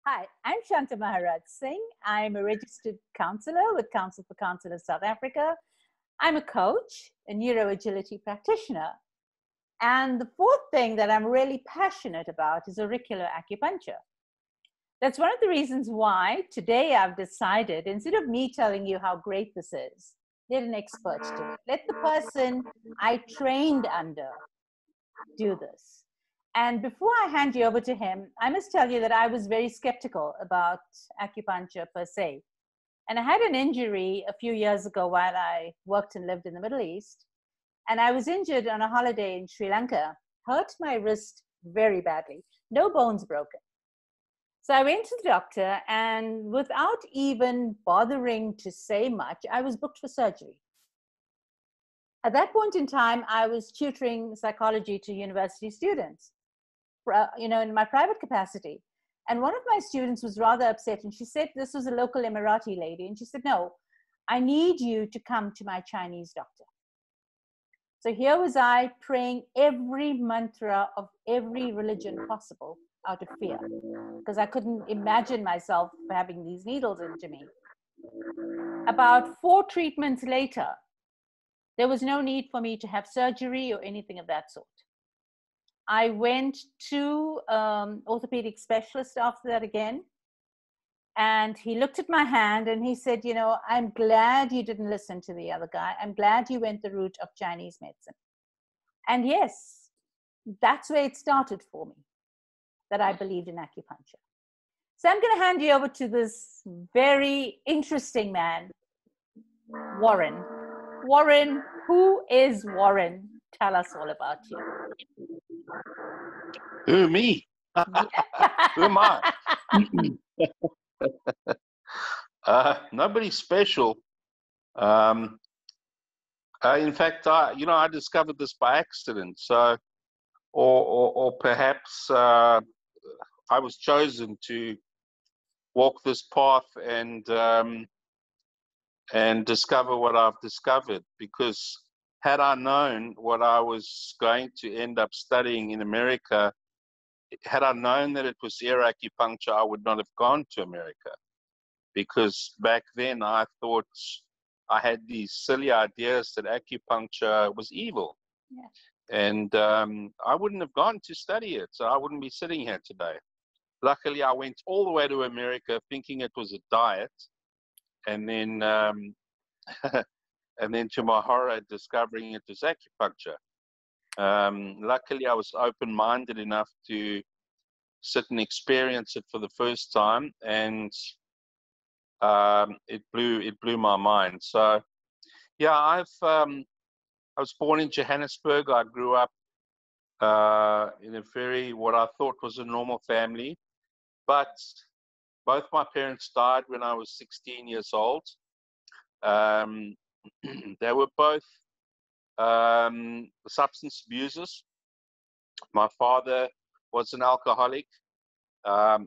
Hi, I'm Shanta Maharaj Singh. I'm a registered counselor with Council for Counselors South Africa. I'm a coach, a neuroagility practitioner. And the fourth thing that I'm really passionate about is auricular acupuncture. That's one of the reasons why today I've decided, instead of me telling you how great this is, let an expert do it. Let the person I trained under do this. And before I hand you over to him, I must tell you that I was very skeptical about acupuncture per se. And I had an injury a few years ago while I worked and lived in the Middle East. And I was injured on a holiday in Sri Lanka, hurt my wrist very badly, no bones broken. So I went to the doctor, and without even bothering to say much, I was booked for surgery. At that point in time, I was tutoring psychology to university students, in my private capacity. And one of my students was rather upset, and she said, this was a local Emirati lady, and she said, no, I need you to come to my Chinese doctor. So here was I praying every mantra of every religion possible out of fear, because I couldn't imagine myself having these needles into me. About 4 treatments later, there was no need for me to have surgery or anything of that sort. I went to orthopedic specialist after that again, and he looked at my hand and he said, I'm glad you didn't listen to the other guy. I'm glad you went the route of Chinese medicine. And yes, that's where it started for me, that I believed in acupuncture. So I'm going to hand you over to this very interesting man, Warren. Warren, who is Warren? Tell us all about you. Who, me? Who am I? Nobody special. In fact, I discovered this by accident. So, or perhaps I was chosen to walk this path and discover what I've discovered. Because had I known what I was going to end up studying in America, had I known that it was ear acupuncture, I would not have gone to America. Because back then I thought I had these silly ideas that acupuncture was evil. Yeah. And I wouldn't have gone to study it, so I wouldn't be sitting here today. Luckily, I went all the way to America thinking it was a diet, and then and then to my horror, discovering it was acupuncture. Luckily, I was open-minded enough to sit and experience it for the first time, and it blew my mind. So, yeah, I was born in Johannesburg. I grew up in a very, what I thought was a normal family, but both my parents died when I was 16 years old. They were both substance abusers. My father was an alcoholic.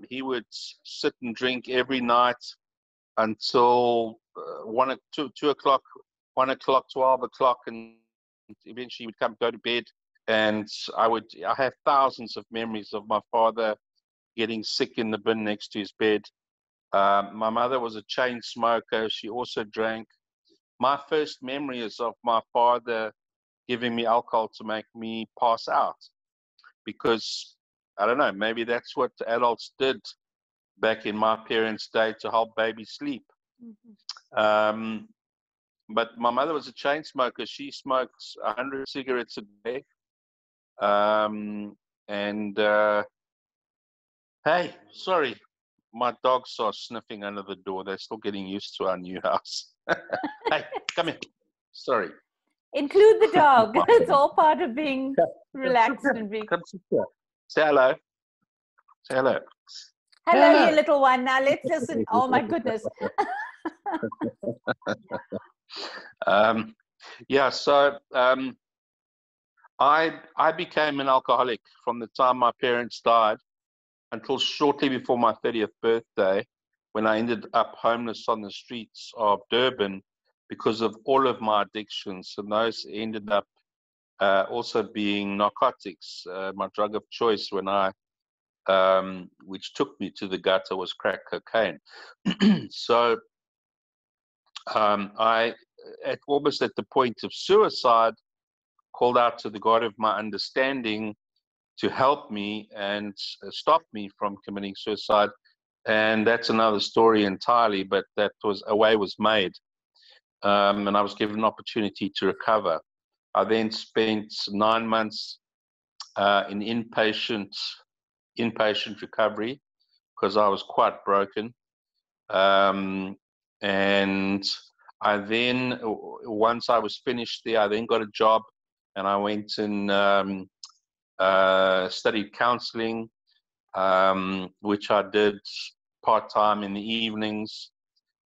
He would sit and drink every night until 2 o'clock, 1 o'clock, 12 o'clock, and eventually he would go to bed. And I have thousands of memories of my father getting sick in the bin next to his bed. My mother was a chain smoker. She also drank. My first memory is of my father giving me alcohol to make me pass out, because I don't know, maybe that's what adults did back in my parents' day to help babies sleep. Mm-hmm. But my mother was a chain smoker. She smoked 100 cigarettes a day. Hey, sorry, my dogs are sniffing under the door. They're still getting used to our new house. Hey, come here. Sorry. Include the dog. It's all part of being relaxed and being. Come sit here. Say hello. Say hello. Hello, you little one. Now let's listen. Oh my goodness. Yeah, so I became an alcoholic from the time my parents died until shortly before my 30th birthday, when I ended up homeless on the streets of Durban because of all of my addictions. And those ended up also being narcotics, my drug of choice when I which took me to the gutter, was crack cocaine. So I, almost at the point of suicide, called out to the God of my understanding to help me and stop me from committing suicide. And that's another story entirely, but that was, a way was made. And I was given an opportunity to recover. I then spent 9 months in inpatient recovery because I was quite broken. And I then, once I was finished there, I then got a job and I went and studied counseling, which I did part-time in the evenings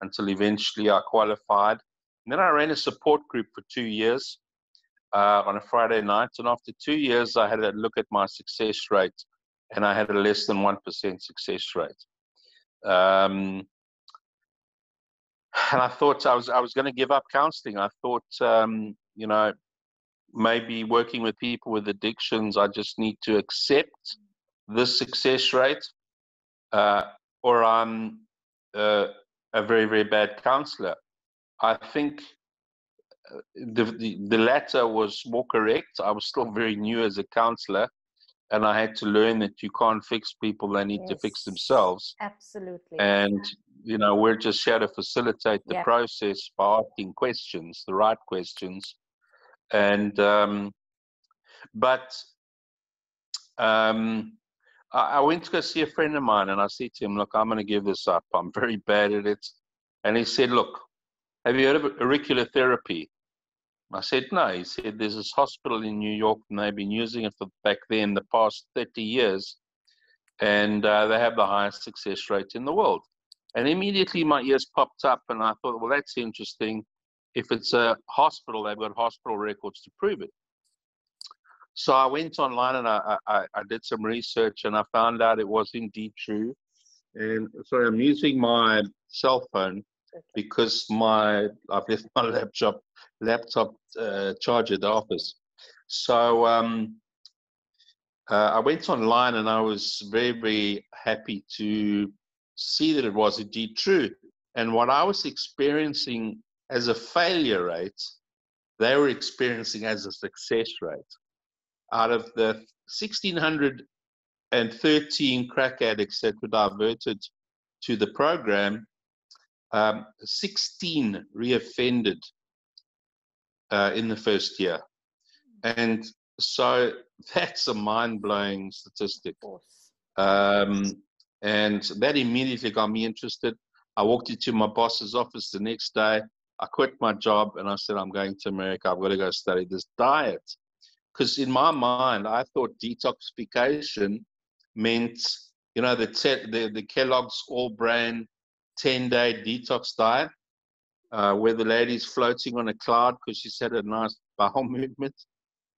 until eventually I qualified. And then I ran a support group for 2 years on a Friday night. And after 2 years, I had a look at my success rate, and I had a less than 1% success rate. And I thought I was going to give up counseling. I thought, you know, maybe working with people with addictions, I just need to accept this success rate, or I'm a very, very bad counselor. I think the latter was more correct. I was still very new as a counselor, and I had to learn that you can't fix people, they need to fix themselves. Absolutely. And, you know, we're just here to facilitate the process by asking questions, the right questions. And, I went to go see a friend of mine, and I said to him, look, I'm going to give this up. I'm very bad at it. And he said, look, have you heard of auricular therapy? I said, no. He said, there's this hospital in New York, and they've been using it for back then the past 30 years. And they have the highest success rate in the world. And immediately my ears popped up, and I thought, well, that's interesting. If it's a hospital, they've got hospital records to prove it. So I went online and I did some research, and I found out it was indeed true. And so I'm using my cell phone because I've left my laptop charger at the office. So I went online, and I was very, very happy to see that it was indeed true. And what I was experiencing as a failure rate, they were experiencing as a success rate. Out of the 1,613 crack addicts that were diverted to the program, 16 reoffended in the first year. And so that's a mind-blowing statistic. And that immediately got me interested. I walked into my boss's office the next day. I quit my job, and I said, I'm going to America. I've got to go study this diet. Because in my mind, I thought detoxification meant, you know, the Kellogg's all-bran 10-day detox diet, where the lady's floating on a cloud because she's had a nice bowel movement.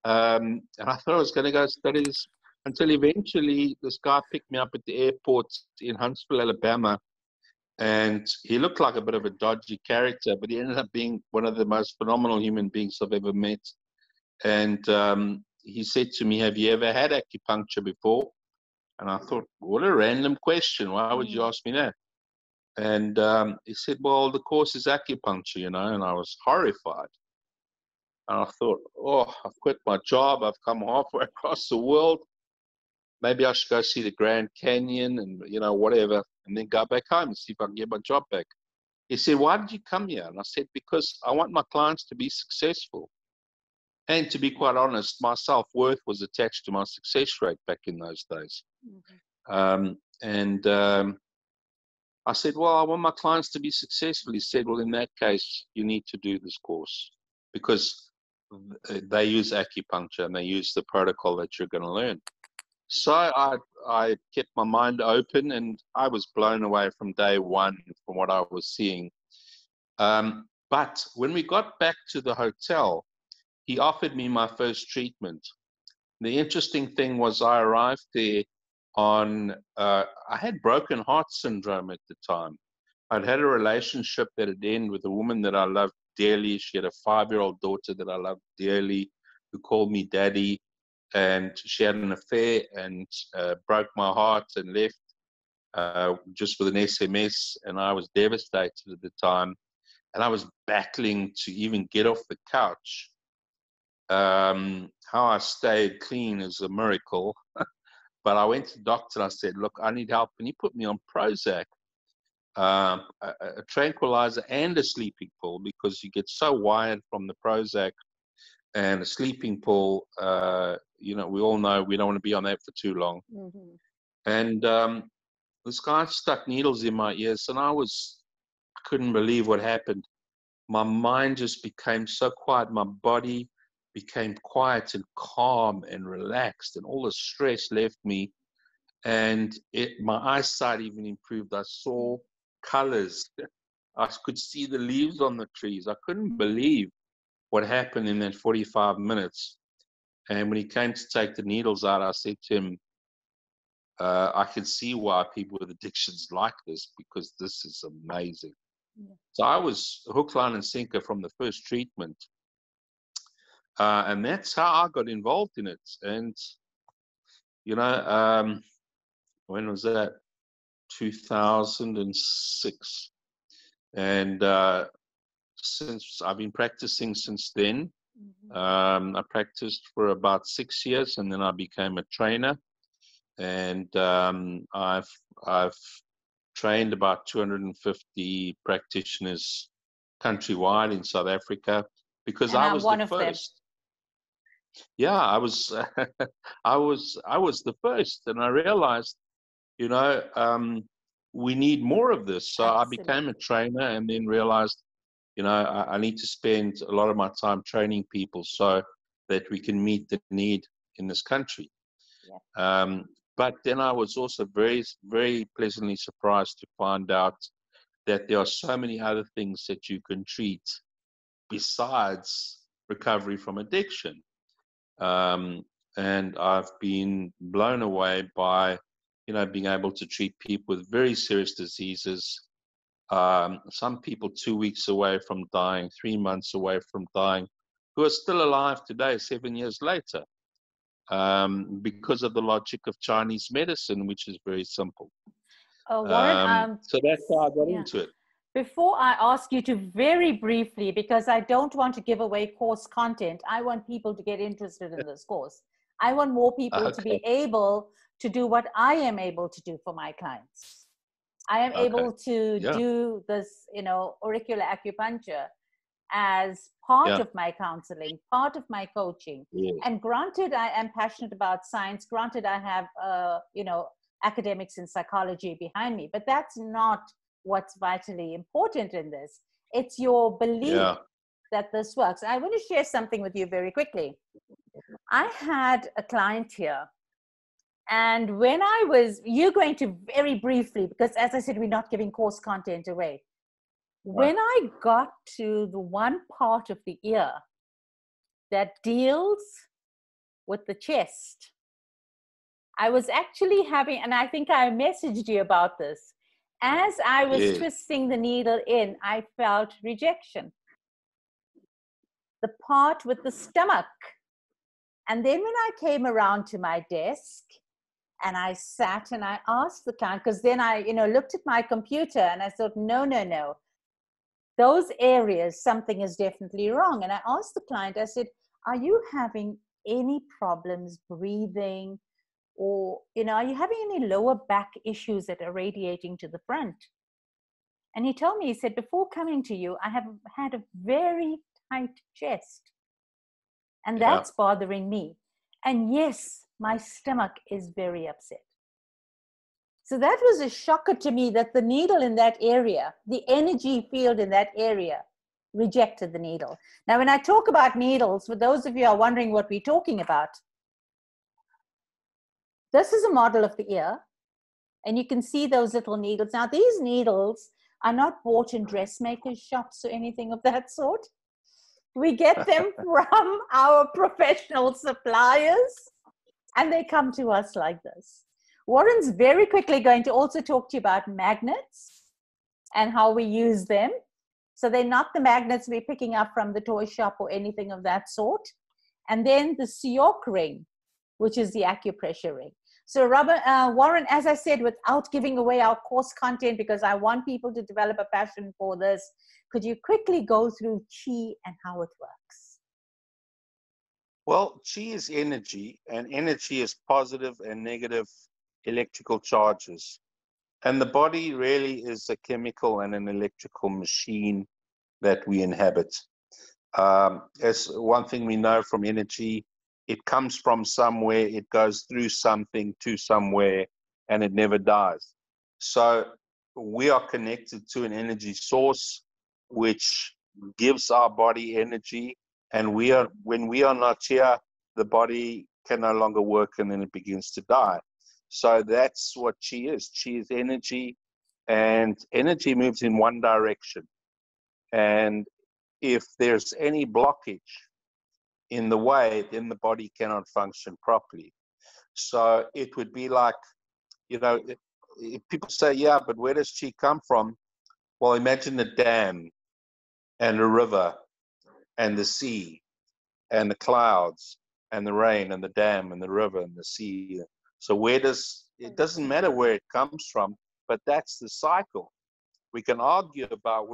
And I thought I was going to go study this until eventually this guy picked me up at the airport in Huntsville, Alabama. And he looked like a bit of a dodgy character, but he ended up being one of the most phenomenal human beings I've ever met. And he said to me, have you ever had acupuncture before? And I thought, what a random question. Why would you ask me that? And he said, well, the course is acupuncture, you know, and I was horrified. And I thought, oh, I've quit my job. I've come halfway across the world. Maybe I should go see the Grand Canyon and, you know, whatever, and then go back home and see if I can get my job back. He said, why did you come here? And I said, because I want my clients to be successful. And to be quite honest, my self-worth was attached to my success rate back in those days. I said, well, I want my clients to be successful. He said, well, in that case, you need to do this course because they use acupuncture and they use the protocol that you're going to learn. So I kept my mind open, and I was blown away from day one from what I was seeing. But when we got back to the hotel, he offered me my first treatment. The interesting thing was I arrived there on, I had broken heart syndrome at the time. I'd had a relationship that had ended with a woman that I loved dearly. She had a 5-year-old daughter that I loved dearly, who called me daddy. and she had an affair and broke my heart and left just with an SMS, and I was devastated at the time, and I was battling to even get off the couch. How I stayed clean is a miracle. But I went to the doctor and I said, look, I need help. Can you put me on Prozac, a tranquilizer and a sleeping pill, because you get so wired from the Prozac and a sleeping pill. You know, we all know we don't want to be on that for too long. Mm-hmm. And this guy stuck needles in my ears, and I couldn't believe what happened. My mind just became so quiet. My body became quiet and calm and relaxed, and all the stress left me. And my eyesight even improved. I saw colors. I could see the leaves on the trees. I couldn't believe what happened in that 45 minutes. And when he came to take the needles out, I said to him, I can see why people with addictions like this, because this is amazing. Yeah. So I was hook, line, and sinker from the first treatment. And that's how I got involved in it. And, you know, when was that? 2006. And since I've been practicing since then. Mm-hmm. I practiced for about 6 years, and then I became a trainer. And I've trained about 250 practitioners countrywide in South Africa, because I was the first. Yeah, I was I was the first, and I realized, you know, we need more of this. So absolutely. I became a trainer, and then realized, you know, I need to spend a lot of my time training people so that we can meet the need in this country. Yeah. But then I was also very, very pleasantly surprised to find out that there are so many other things that you can treat besides recovery from addiction. And I've been blown away by, you know, being able to treat people with very serious diseases. Some people 2 weeks away from dying, 3 months away from dying, who are still alive today, 7 years later. Because of the logic of Chinese medicine, which is very simple. Warren, so that's how I got into it. Before I ask you to very briefly, because I don't want to give away course content, I want people to get interested in this course. I want more people to be able to do what I am able to do for my clients. I am able to do this, you know, auricular acupuncture as part of my counseling, part of my coaching. Yeah. And granted, I am passionate about science. Granted, I have, you know, academics in psychology behind me, but that's not what's vitally important in this. It's your belief that this works. I want to share something with you very quickly. I had a client here, and when I was, you're going to very briefly, because as I said, we're not giving course content away. When I got to the one part of the ear that deals with the chest, I was actually having, and I think I messaged you about this, as I was twisting the needle in, I felt rejection. The part with the stomach. And then when I came around to my desk and I sat and I asked the client, because then I, you know, looked at my computer and I thought, no. Those areas, something is definitely wrong. And I asked the client, I said, are you having any problems breathing? Or, you know, are you having any lower back issues that are radiating to the front? And he told me, he said, before coming to you, I have had a very tight chest. And that's bothering me. And yes, my stomach is very upset. So that was a shocker to me, that the needle in that area, the energy field in that area, rejected the needle. Now, when I talk about needles, for those of you who are wondering what we're talking about, this is a model of the ear, and you can see those little needles. Now, these needles are not bought in dressmakers' shops or anything of that sort. We get them from our professional suppliers, and they come to us like this. Warren's very quickly going to also talk to you about magnets and how we use them. So they're not the magnets we're picking up from the toy shop or anything of that sort. And then the Siok ring. which is the acupressure ring. So Warren, as I said, without giving away our course content, because I want people to develop a passion for this, could you quickly go through Qi and how it works? Well, Qi is energy, and energy is positive and negative electrical charges. And the body really is a chemical and an electrical machine that we inhabit. As one thing we know from energy, it comes from somewhere, it goes through something to somewhere, and it never dies. So we are connected to an energy source which gives our body energy, and when we are not here, the body can no longer work, and then it begins to die. So that's what Qi is. Qi is energy, and energy moves in one direction. And if there's any blockage in the way, then the body cannot function properly. So it would be like, if people say, yeah, but where does Qi come from? Well, imagine a dam and a river and the sea and the clouds and the rain and the dam and the river and the sea. So it doesn't matter where it comes from, but that's the cycle. We can argue about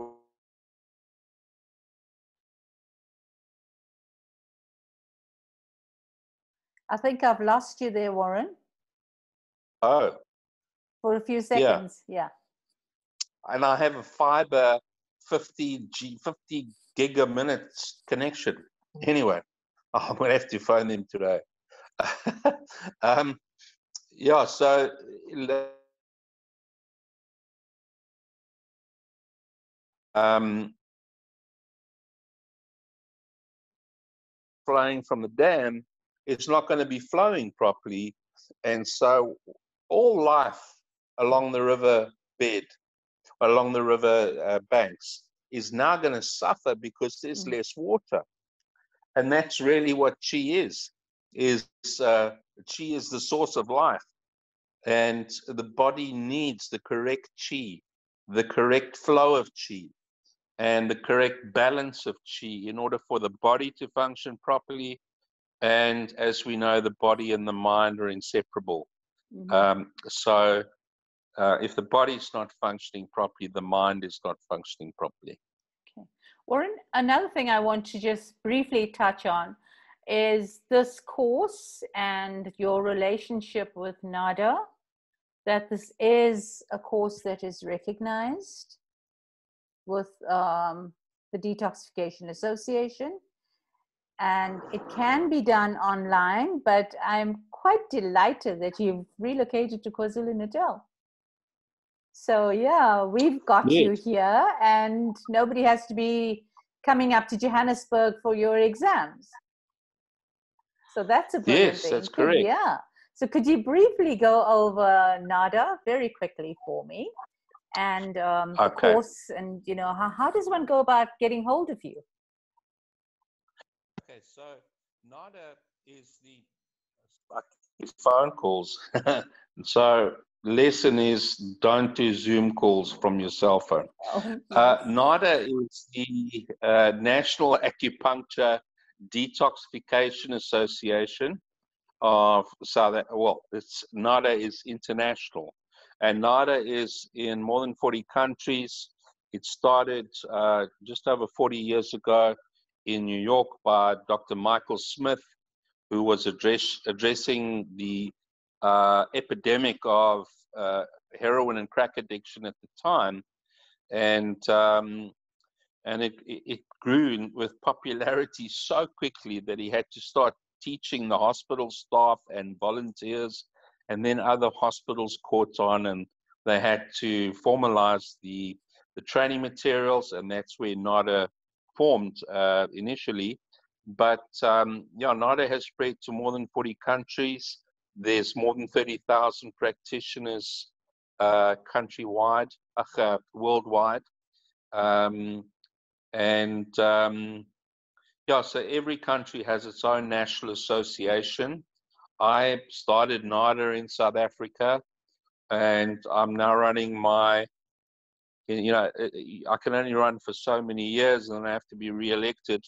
I think I've lost you there, Warren. Oh. For a few seconds, yeah. And I have a fiber 50 gig a minute connection. Anyway, I'm going to have to phone them today. Yeah, so flowing from the dam, it's not going to be flowing properly. And so all life along the river bed, along the river banks, is now going to suffer because there's less water. And that's really what Qi is Qi is the source of life. And the body needs the correct Qi, the correct flow of Qi, and the correct balance of Qi in order for the body to function properly. And as we know, the body and the mind are inseparable. So if the body's not functioning properly, the mind is not functioning properly. Okay. Warren, another thing I want to just briefly touch on is this course and your relationship with NADA, that this is a course that is recognized with the Detoxification Association, and it can be done online, but I'm quite delighted that you've relocated to KwaZulu-Natal. So yeah, we've got you here, and nobody has to be coming up to Johannesburg for your exams. So that's a brilliant thing. That's correct. Yeah. So could you briefly go over NADA very quickly for me, and the course, and how does one go about getting hold of you? Okay, so NADA is the phone calls. So lesson is don't do Zoom calls from your cell phone. Oh, yes. NADA is the National Acupuncture Detoxification Association of NADA is international, and NADA is in more than 40 countries. It started just over 40 years ago in New York by Dr. Michael Smith, who was addressing the epidemic of heroin and crack addiction at the time, and it grew with popularity so quickly that he had to start teaching the hospital staff and volunteers, and then other hospitals caught on, and they had to formalize the training materials, and that's where NADA formed initially. But NADA has spread to more than 40 countries. There's more than 30,000 practitioners worldwide. So every country has its own national association. I started NADA in South Africa, and I'm now running I can only run for so many years, and I have to be re-elected.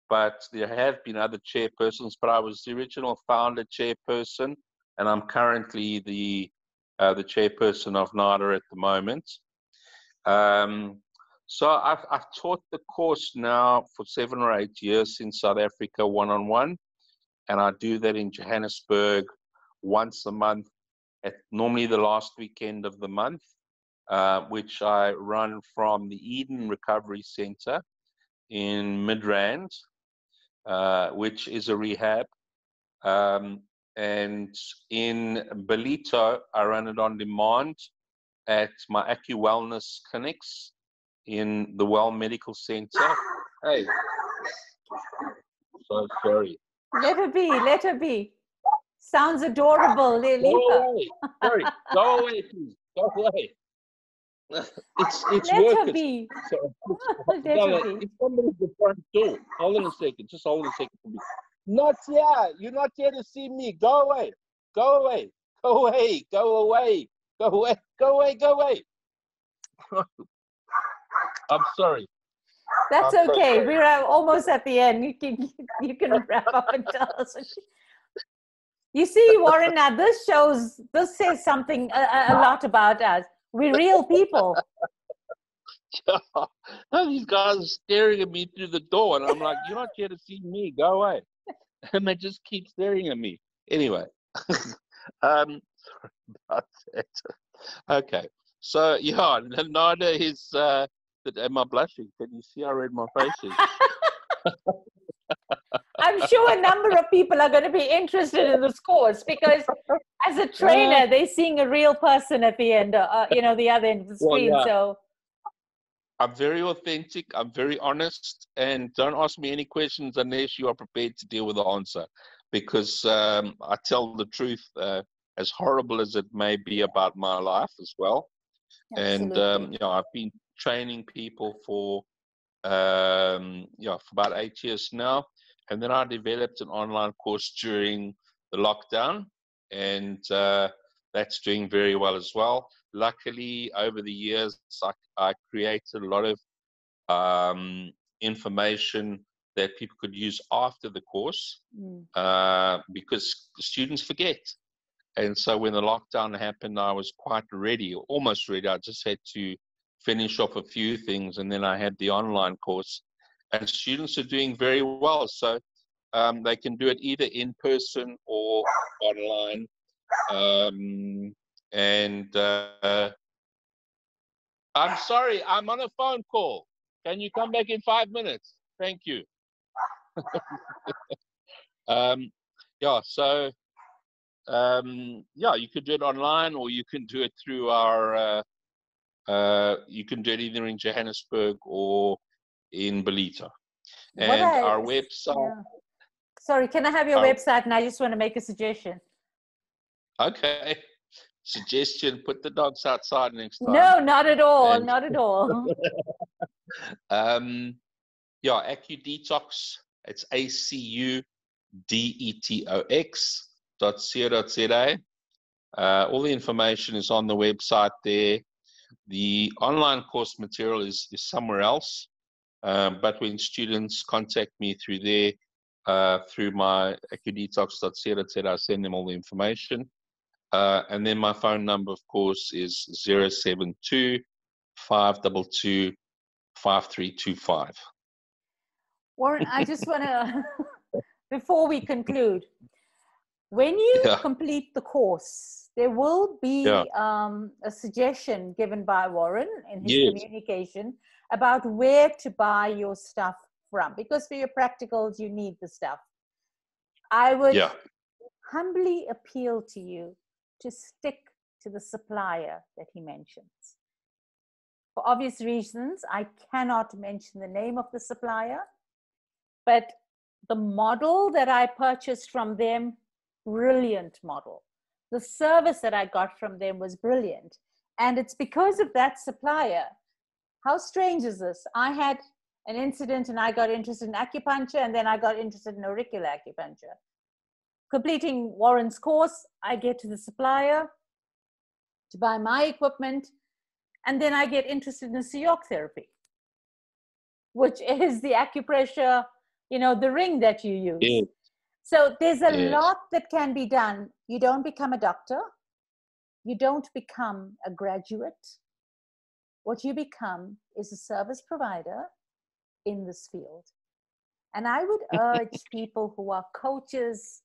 but there have been other chairpersons, but I was the original founder chairperson, and I'm currently the chairperson of NADA at the moment. So I've taught the course now for 7 or 8 years in South Africa, one-on-one, and I do that in Johannesburg once a month, at normally the last weekend of the month, which I run from the Eden Recovery Center in Midrand, which is a rehab. And in Belito, I run it on demand at my AccuWellness clinics in the Well Medical Center. Hey, so sorry. Let her be, let her be. Sounds adorable, leave Go her. away. Sorry, go away, please. Go away. It's Let workers. her be. So, Let her be. it's somebody at the front door. Hold on a second. Just hold on a second for me. Not here. You're not here to see me. Go away. Go away. Go away. Go away. Go away. Go away. Go away. I'm sorry. That's I'm so okay. sorry. We're almost at the end. You can wrap up and tell us. You see, Warren, now this says something a lot about us. We're real people. Yeah. These guys are staring at me through the door, and I'm like, you're not here to see me. Go away. And they just keep staring at me. Anyway. Sorry about that. Okay. So, yeah, Nada is... am I blushing? Can you see how red my face is? I'm sure a number of people are going to be interested in this course because as a trainer, they're seeing a real person at the end, the other end of the screen. Well, yeah. So I'm very authentic. I'm very honest. And don't ask me any questions unless you are prepared to deal with the answer. Because I tell the truth, as horrible as it may be about my life as well. absolutely. And, I've been training people for about 8 years now. And then I developed an online course during the lockdown, and that's doing very well as well. Luckily, over the years, I created a lot of information that people could use after the course because the students forget. And so when the lockdown happened, I was quite ready, almost ready. I just had to finish off a few things, and then I had the online course. And students are doing very well. So they can do it either in person or online. I'm sorry, I'm on a phone call. Can you come back in 5 minutes? Thank you. You could do it online, or you can do it through our, you can do it either in Johannesburg or in Belito. And our website. Yeah. Sorry, can I have your website? And I just want to make a suggestion. Okay. Suggestion, put the dogs outside next time. No, not at all. Not at all. AccuDetox. It's AccuDetox.co.za. All the information is on the website there. The online course material is somewhere else. But when students contact me through there, through my AccuDetox.co.za, I send them all the information. And then my phone number, of course, is 072-522-5325. Warren, I just want to, before we conclude, when you complete the course, there will be a suggestion given by Warren in his communication about where to buy your stuff from, because for your practicals, you need the stuff. I would humbly appeal to you to stick to the supplier that he mentions. For obvious reasons, I cannot mention the name of the supplier, but the model that I purchased from them, brilliant model. The service that I got from them was brilliant. And it's because of that supplier. How strange is this? I had an incident and I got interested in acupuncture, and then I got interested in auricular acupuncture. Completing Warren's course, I get to the supplier to buy my equipment, and then I get interested in Siok therapy, which is the acupressure you know, the ring that you use. Yes. So there's a Yes. lot that can be done. You don't become a doctor. You don't become a graduate. What you become is a service provider in this field. And I would urge people who are coaches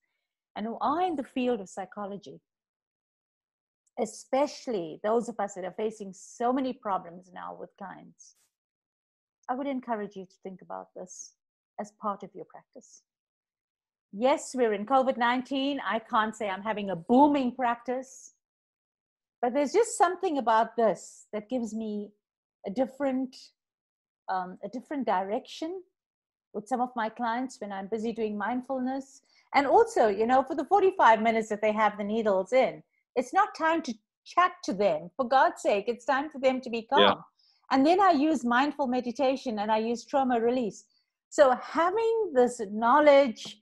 and who are in the field of psychology, especially those of us that are facing so many problems now with clients, I would encourage you to think about this as part of your practice. Yes, we're in COVID-19. I can't say I'm having a booming practice, but there's just something about this that gives me a different direction with some of my clients when I'm busy doing mindfulness. And also, you know, for the 45 minutes that they have the needles in, it's not time to chat to them. For God's sake, it's time for them to be calm. Yeah. And then I use mindful meditation and I use trauma release. So having this knowledge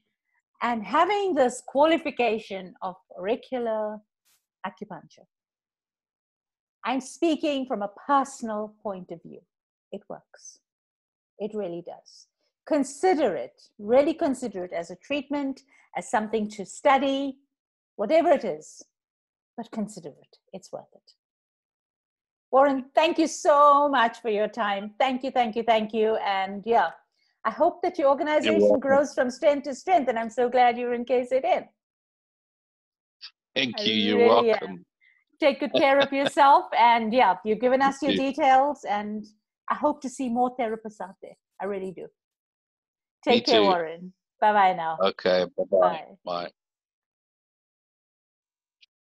and having this qualification of auricular acupuncture, I'm speaking from a personal point of view. It works. It really does. Consider it, really consider it as a treatment, as something to study, whatever it is, but consider it. It's worth it. Warren, thank you so much for your time. Thank you, thank you, thank you. And yeah, I hope that your organization grows from strength to strength. And I'm so glad you're in KZN. Thank you. You're welcome. Take good care of yourself. And yeah, you've given us your details. And I hope to see more therapists out there. I really do. Take care, Warren. Bye-bye now. Okay. Bye-bye. Bye.